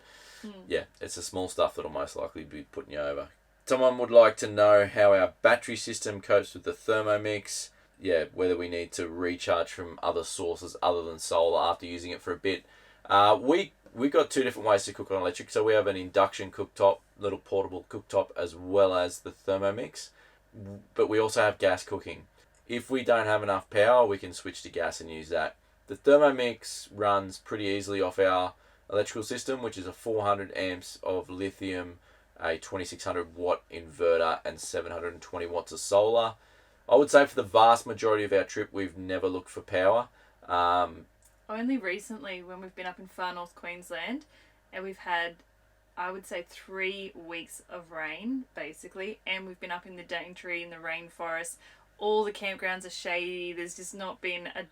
it's the small stuff that'll most likely be putting you over. Someone would like to know how our battery system copes with the Thermomix. Yeah, whether we need to recharge from other sources other than solar after using it for a bit. We got 2 different ways to cook on electric. So we have an induction cooktop, little portable cooktop, as well as the Thermomix. But we also have gas cooking. If we don't have enough power, we can switch to gas and use that. The Thermomix runs pretty easily off our electrical system, which is a 400 amps of lithium, a 2600 watt inverter, and 720 watts of solar. I would say for the vast majority of our trip, we've never looked for power. Only recently, when we've been up in far north Queensland, and we've had, I would say, 3 weeks of rain, basically, and we've been up in the Daintree, in the rainforest. All the campgrounds are shady. There's just not been a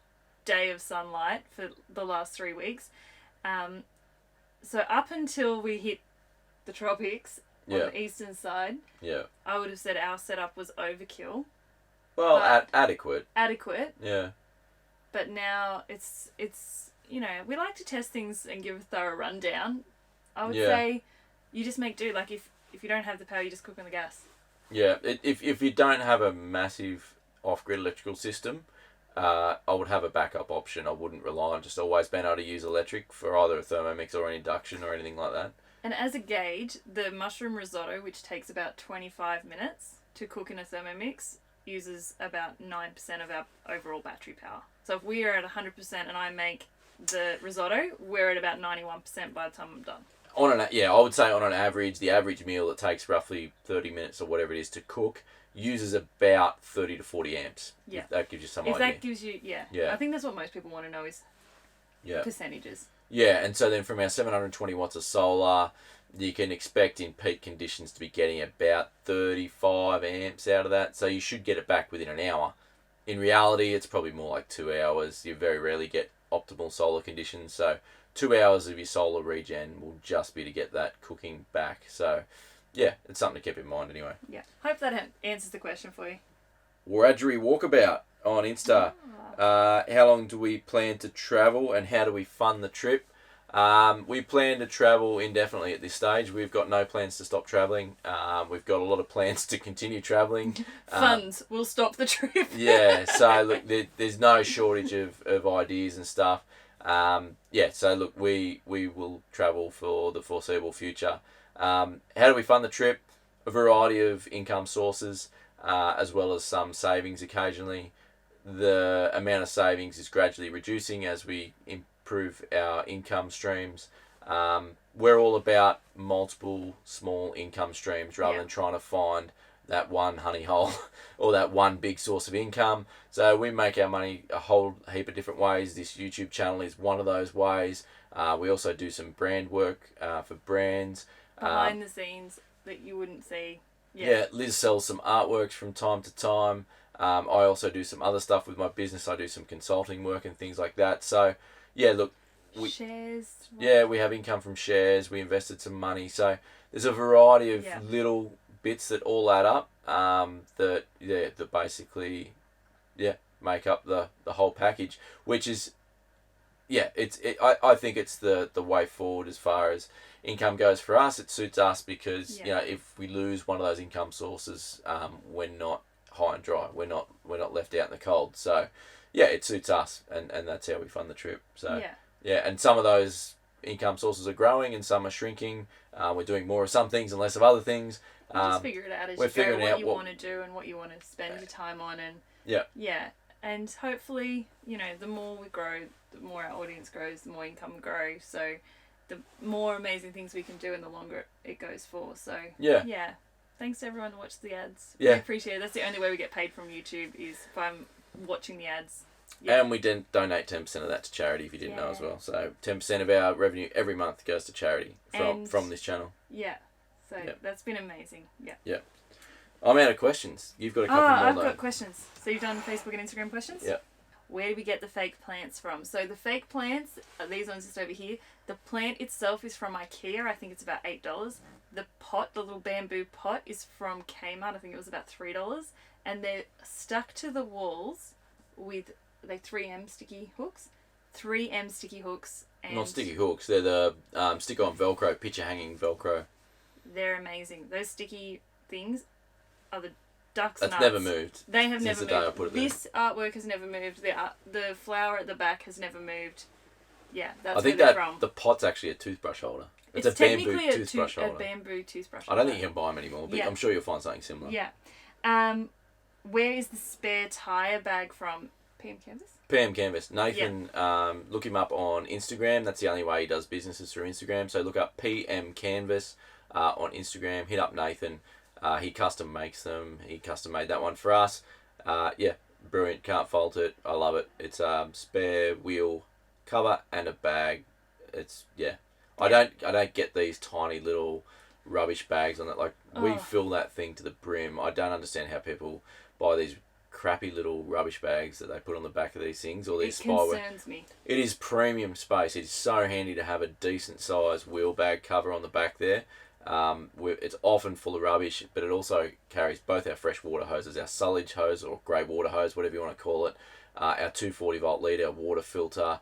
day of sunlight for the last 3 weeks. So up until we hit the tropics, on the eastern side. Yeah. I would have said our setup was overkill. Well, adequate. Adequate. Yeah. But now it's you know, we like to test things and give a thorough rundown. I would say you just make do. Like if you don't have the power, you just cook on the gas. Yeah. If you don't have a massive off-grid electrical system, I would have a backup option. I wouldn't rely on just always being able to use electric for either a Thermomix or an induction or anything like that. And as a gauge, the mushroom risotto, which takes about 25 minutes to cook in a Thermomix, uses about 9% of our overall battery power. So if we are at 100% and I make the risotto, we're at about 91% by the time I'm done. I would say on an average, the average meal that takes roughly 30 minutes or whatever it is to cook uses about 30 to 40 amps. Yeah. If that gives you some idea. If that gives you, I think that's what most people want to know is percentages. Yeah, and so then from our 720 watts of solar, you can expect in peak conditions to be getting about 35 amps out of that. So you should get it back within an hour. In reality, it's probably more like 2 hours. You very rarely get optimal solar conditions. So 2 hours of your solar regen will just be to get that cooking back. So yeah, it's something to keep in mind anyway. Yeah. Hope that answers the question for you. Wiradjuri Walkabout on Insta. How long do we plan to travel and how do we fund the trip? We plan to travel indefinitely at this stage. We've got no plans to stop travelling. We've got a lot of plans to continue travelling. Funds will stop the trip. Yeah, so look, there's no shortage of ideas and stuff. So look, we will travel for the foreseeable future. How do we fund the trip? A variety of income sources, as well as some savings occasionally. The amount of savings is gradually reducing as we improve our income streams. We're all about multiple small income streams rather than trying to find that one honey hole or that one big source of income. So we make our money a whole heap of different ways. This YouTube channel is one of those ways. We also do some brand work for brands. Behind the scenes that you wouldn't see. Yeah, Liz sells some artworks from time to time. I also do some other stuff with my business. I do some consulting work and things like that. So, yeah, look. Shares. Yeah, we have income from shares. We invested some money. So, there's a variety of little bits that all add up that basically, make up the whole package, which is, I think it's the way forward as far as income goes for us. It suits us because, if we lose one of those income sources, we're not high and dry. We're not left out in the cold. So it suits us and that's how we fund the trip. So and some of those income sources are growing and some are shrinking. We're doing more of some things and less of other things. You just figure it out as you go, what you want to do and what you want to spend your time on, and and hopefully, the more we grow, the more our audience grows, the more income grows. So the more amazing things we can do and the longer it goes for. So thanks to everyone who watched the ads. We appreciate it. That's the only way we get paid from YouTube is if I'm watching the ads. And we donate 10% of that to charity if you didn't know as well. So 10% of our revenue every month goes to charity from this channel. Yeah. So that's been amazing. Yeah. Yeah. I'm out of questions. You've got a couple more. I've got questions. So you've done Facebook and Instagram questions? Yeah. Where do we get the fake plants from? So the fake plants, these ones just over here. The plant itself is from IKEA. I think it's about $8. The pot, the little bamboo pot, is from Kmart. I think it was about $3. And they're stuck to the walls with 3M sticky hooks. 3M sticky hooks. And not sticky hooks. They're the stick-on Velcro, picture-hanging Velcro. They're amazing. Those sticky things are the duck's nuts. That's never moved. They have never since the day I moved. put it there. This artwork has never moved. The flower at the back has never moved. Yeah, that's I think where they're from. The pot's actually a toothbrush holder. It's a technically bamboo toothbrush holder. A bamboo toothbrush holder. I don't think you can buy them anymore, but I'm sure you'll find something similar. Yeah. Where is the spare tyre bag from? PM Canvas? PM Canvas. Nathan, look him up on Instagram. That's the only way he does businesses, through Instagram. So look up PM Canvas on Instagram. Hit up Nathan. He custom makes them. He custom made that one for us. Brilliant. Can't fault it. I love it. It's spare wheel cover and a bag. It's I don't get these tiny little rubbish bags on it. Like we fill that thing to the brim. I don't understand how people buy these crappy little rubbish bags that they put on the back of these things or these spyware. It concerns me. It is premium space. It's so handy to have a decent size wheel bag cover on the back there. It's often full of rubbish, but it also carries both our fresh water hoses, our sullage hose or grey water hose, whatever you want to call it, our 240 volt litre water filter,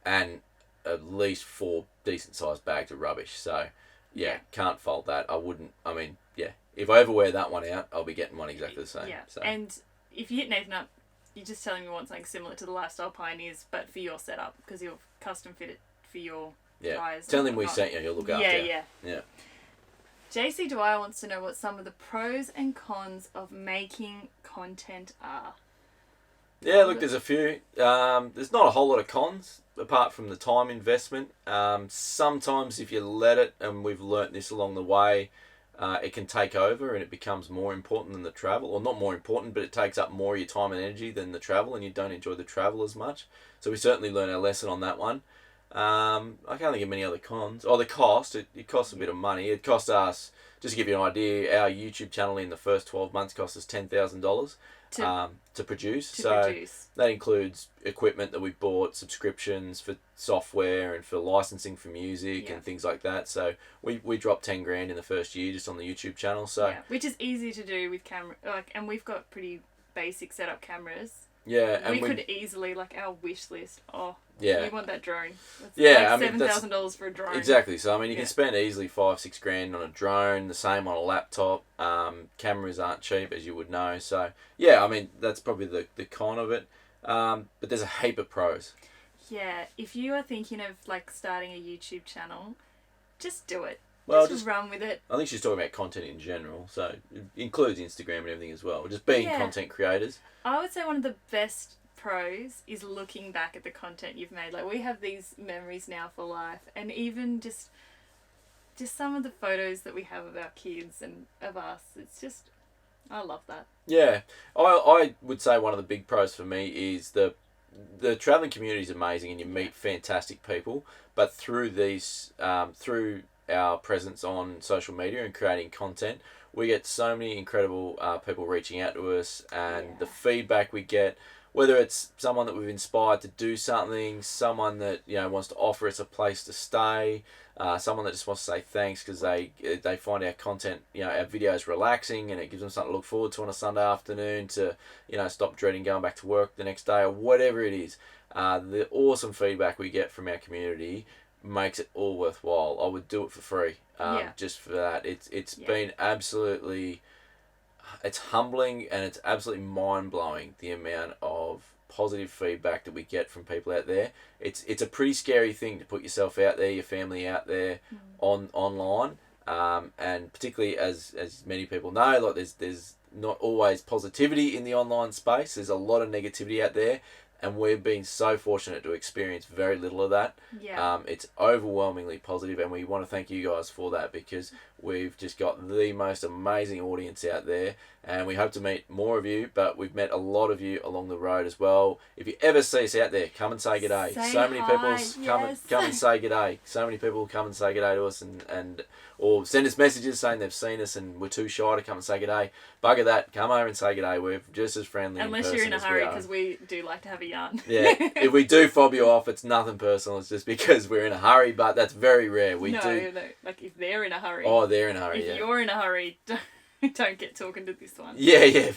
and at least 4 decent sized bags of rubbish. So yeah, can't fault that. If I ever wear that one out, I'll be getting one exactly the same. Yeah. So. And if you hit Nathan up, you're just telling me you want something similar to the Lifestyle Pioneers, but for your setup, because you'll custom fit it for your tyres. Tell him we sent you. He'll look after you. Yeah. JC Dwyer wants to know what some of the pros and cons of making content are. Yeah, look, there's a few. There's not a whole lot of cons apart from the time investment. Sometimes if you let it, and we've learnt this along the way, it can take over and it becomes more important than the travel. Or not more important, but it takes up more of your time and energy than the travel, and you don't enjoy the travel as much. So we certainly learned our lesson on that one. I can't think of many other cons. Oh, the cost. It costs a bit of money. It cost us, just to give you an idea, our YouTube channel in the first 12 months cost us $10,000 to produce. That includes equipment that we bought, subscriptions for software and for licensing for music and things like that. So we dropped 10 grand in the first year just on the YouTube channel. So which is easy to do with camera, and we've got pretty basic setup cameras. Yeah, and we could easily, our wish list. Oh, yeah, we want that drone. That's $7,000 for a drone. Exactly. So you can spend easily $5-6 grand on a drone. The same on a laptop. Cameras aren't cheap, as you would know. So that's probably the con of it. But there's a heap of pros. Yeah, if you are thinking of starting a YouTube channel, just do it. Well, just run with it. I think she's talking about content in general, so it includes Instagram and everything as well. Just being content creators. I would say one of the best pros is looking back at the content you've made. We have these memories now for life, and even just some of the photos that we have of our kids and of us. It's just, I love that. Yeah, I would say one of the big pros for me is the traveling community is amazing, and you meet fantastic people. But through through our presence on social media and creating content, we get so many incredible people reaching out to us, and the feedback we get, whether it's someone that we've inspired to do something, someone that wants to offer us a place to stay, someone that just wants to say thanks because they find our content, our videos relaxing, and it gives them something to look forward to on a Sunday afternoon to stop dreading going back to work the next day, or whatever it is. The awesome feedback we get from our community makes it all worthwhile. I would do it for free, just for that. It's been absolutely, it's humbling, and it's absolutely mind-blowing the amount of positive feedback that we get from people out there. It's a pretty scary thing to put yourself out there, your family out there online, and particularly as many people know, there's not always positivity in the online space. There's a lot of negativity out there, and we've been so fortunate to experience very little of that. It's overwhelmingly positive, and we want to thank you guys for that, because we've just got the most amazing audience out there, and we hope to meet more of you, but we've met a lot of you along the road as well. If you ever see us out there, come and say g'day. Many people come and say g'day. So many people come and say g'day to us, and or send us messages saying they've seen us and we're too shy to come and say g'day. Bugger that, come over and say g'day. We're just as friendly. Unless you're in a hurry, because we do like to have a yarn. Yeah, if we do fob you off, it's nothing personal. It's just because we're in a hurry, but that's very rare. No, if they're in a hurry. Oh, they're in a hurry. If you're in a hurry, don't get talking to this one. Yeah,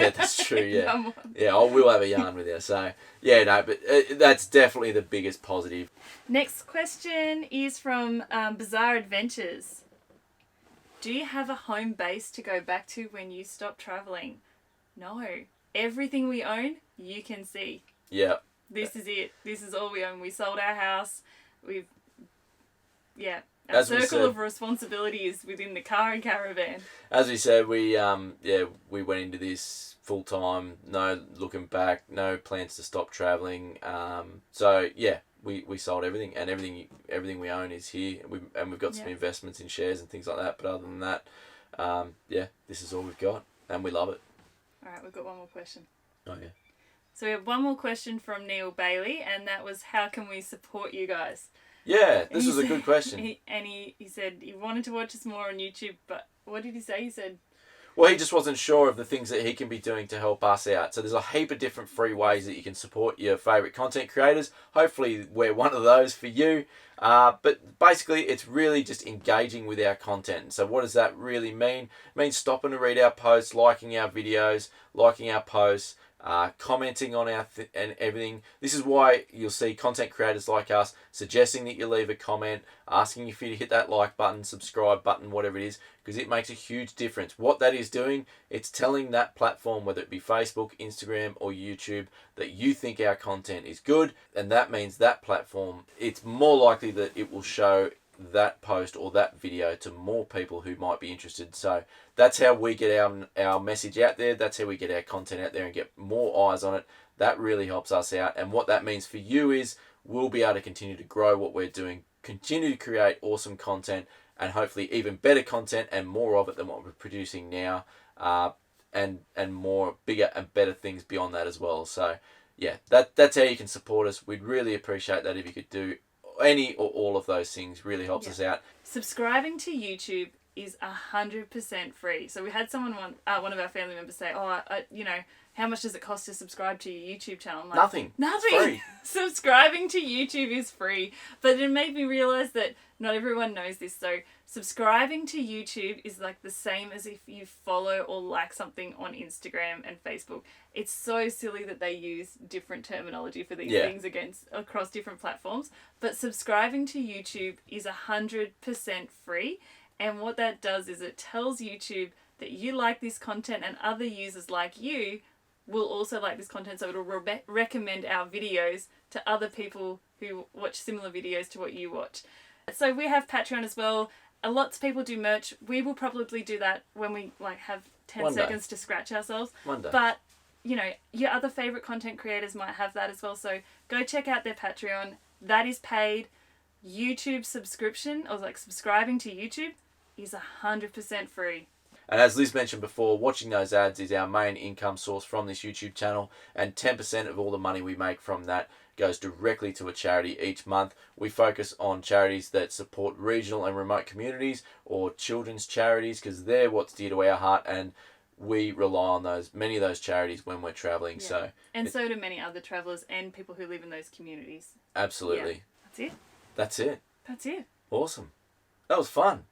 that's true. Yeah, Come on. Yeah, I will have a yarn with you. So but that's definitely the biggest positive. Next question is from Bizarre Adventures. Do you have a home base to go back to when you stop traveling? No. Everything we own, you can see. Yeah. This is it. This is all we own. We sold our house. Our circle of responsibility is within the car and caravan. As we said, we went into this full time, no looking back, no plans to stop traveling. We sold everything, and everything we own is here. We've got some investments in shares and things like that. But other than that, this is all we've got, and we love it. All right, we've got one more question. Oh yeah. So we have one more question from Neil Bailey, and that was, how can we support you guys? Yeah, this was a good question. He said he wanted to watch us more on YouTube, but what did he say? He said, Well, he just wasn't sure of the things that he can be doing to help us out. So there's a heap of different free ways that you can support your favourite content creators. Hopefully we're one of those for you. But basically it's really just engaging with our content. So what does that really mean? It means stopping to read our posts, liking our videos, liking our posts, commenting on our and everything. This is why you'll see content creators like us suggesting that you leave a comment, asking if you to hit that like button, subscribe button, whatever it is, because it makes a huge difference. What that is doing, it's telling that platform, whether it be Facebook, Instagram or YouTube, that you think our content is good, and that means that platform, it's more likely that it will show that post or that video to more people who might be interested. So that's how we get our message out there. That's how we get our content out there and get more eyes on it. That really helps us out. And what that means for you is we'll be able to continue to grow what we're doing, continue to create awesome content, and hopefully even better content and more of it than what we're producing now, and more bigger and better things beyond that as well. So yeah, that's how you can support us. We'd really appreciate that if you could do any or all of those things. Really helps us out. Subscribing to YouTube is 100% free. So we had one of our family members say, how much does it cost to subscribe to your YouTube channel? I'm like, Nothing. Nothing. Free. Subscribing to YouTube is free. But it made me realise that not everyone knows this. So subscribing to YouTube is like the same as if you follow or like something on Instagram and Facebook. It's so silly that they use different terminology for these things across different platforms. But subscribing to YouTube is 100% free. And what that does is it tells YouTube that you like this content and other users like you will also like this content, so it'll recommend our videos to other people who watch similar videos to what you watch. So we have Patreon as well. Lots of people do merch. We will probably do that when we have 10 seconds to scratch ourselves. One day. But your other favourite content creators might have that as well. So go check out their Patreon. That is paid. YouTube subscription, or subscribing to YouTube, is 100% free. And as Liz mentioned before, watching those ads is our main income source from this YouTube channel, and 10% of all the money we make from that goes directly to a charity each month. We focus on charities that support regional and remote communities, or children's charities, because they're what's dear to our heart, and we rely on many of those charities when we're travelling. Yeah. So do many other travellers and people who live in those communities. Absolutely. Yeah. That's it. Awesome. That was fun.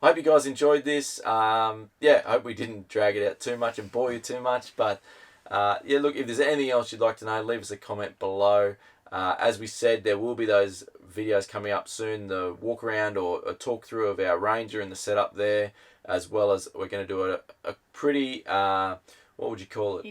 I hope you guys enjoyed this. I hope we didn't drag it out too much and bore you too much. But look, if there's anything else you'd like to know, leave us a comment below. As we said, there will be those videos coming up soon, the walk around or a talk through of our Ranger and the setup there, as well as we're going to do a pretty, what would you call it?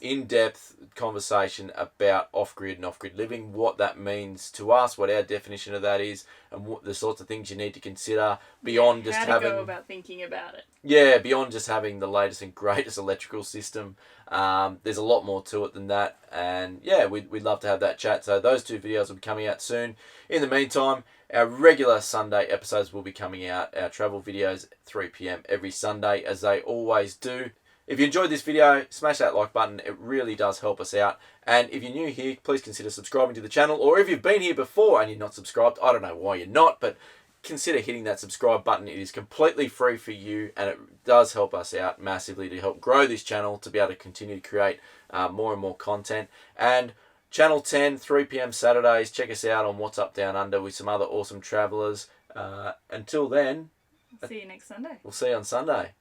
In-depth conversation about off-grid and off-grid living, what that means to us, what our definition of that is, and what the sorts of things you need to consider beyond just having... How to go about thinking about it. Yeah, beyond just having the latest and greatest electrical system. There's a lot more to it than that. And yeah, we'd love to have that chat. So those two videos will be coming out soon. In the meantime, our regular Sunday episodes will be coming out. Our travel videos, 3 p.m. every Sunday, as they always do. If you enjoyed this video, smash that like button. It really does help us out. And if you're new here, please consider subscribing to the channel. Or if you've been here before and you're not subscribed, I don't know why you're not, but consider hitting that subscribe button. It is completely free for you, and it does help us out massively to help grow this channel, to be able to continue to create more and more content. And Channel 10, 3 p.m. Saturdays. Check us out on What's Up Down Under with some other awesome travellers. Until then... See you next Sunday. We'll see you on Sunday.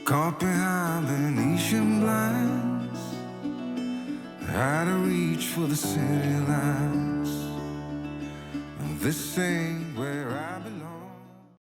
Caught behind Venetian blinds, out of reach for the city lights. This ain't where I